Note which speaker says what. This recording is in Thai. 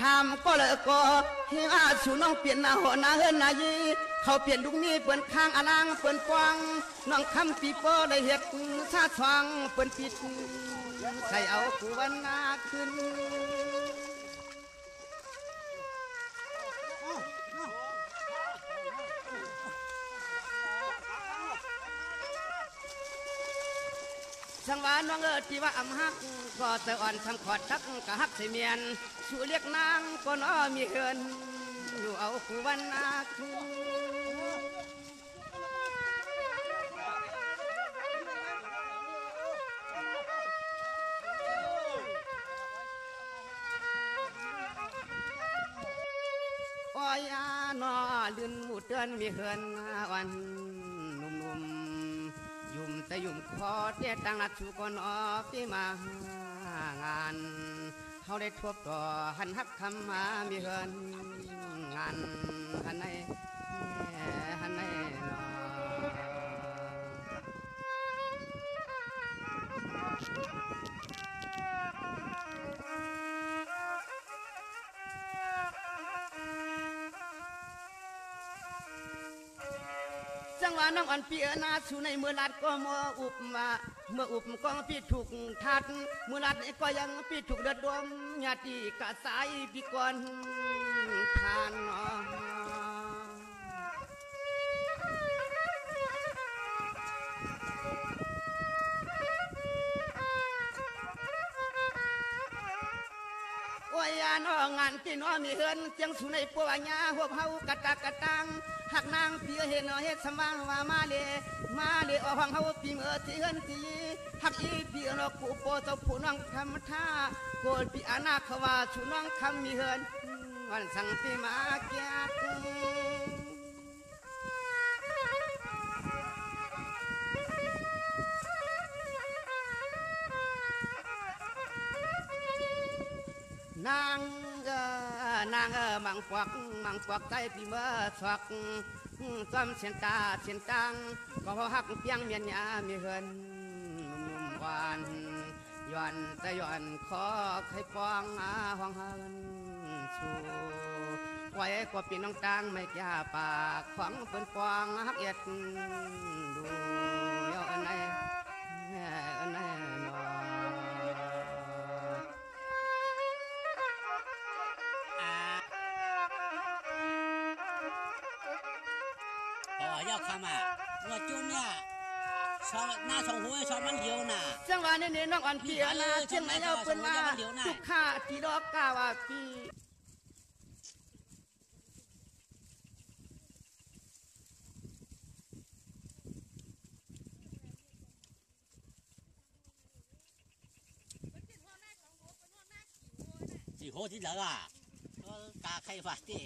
Speaker 1: ทำก็เลยก็เฮียชูน้องเปลี่ยนหน้าหัวหน้าเฮินนายีเขาเปลี่ยนลูกนี้เปิ้นข้างอลางเปิ้นกวางน้องคำปีโป้เลยเฮ็ดชาทองเปิ้นปิดใส่เอากูวันนาขึ้นสังวานน้องที่ว่าอำฮักก็แต่อ่อนทำขอดทักกะฮักใส่เมียนสู่เรียกนางก็น้อมีเฮินอยู่เอากูวันนาคืนอ้อยนอลื่นหมูเตือนมีเฮินวันนุ่มๆยุ่มแต่ยุ่มคอเตี้ยตั้งนัดชูก่อนออกที่มางานเขาได้ทบต่อหันฮักคำมามีเฮินงานหันในนอจังหวะน้องอันเปียนาชูในเมื่อลัดก็มัวอุบมาเมื่ออุบก็พี่ถูกทัดเมื่อลัดก็ยังพี่ถูกเดือดดมญาติกะสายพี่ก่อนทานโอ้ยน้องานที่น้อมีเฮินเจียงสูในปัวญาหัวเผากะตากะตังหักนางเปียเห็นเฮ็ดสว่างว่ามาเลอห้องเฮาปีเมื่อที่เฮินที่หักอีปีนอกูโปตผู้น้องทำท่าโกดปีอานาคว่าชูน้องคำมีเฮินวันสังที่มาแก่นางมังปวักใจปีเมื่อสวักซ้ำเสียนตาเสียนตังก็พอหักเพียงเมียนยามีเฮินนุ่มหวานย้อนแต่ย้อนขอให้ปองห้องเฮินชูไว้ก็ปีน้องตังไม่กล้าปากขวางเปิ้นปองหักเอ็ดดูเย้าอันไหนนอ
Speaker 2: 要看嘛，我就面ชอบหน้าชงหัวชอบมันเดียวน่ะ
Speaker 1: จังหวะนี้น้องอันเปียนะเชียงไหนเอาเปิ้นว่าทุกข้าที่ดอกกาว่าพี่
Speaker 2: 几号ที่เหลืออ่ะก็กาใครฝาดิ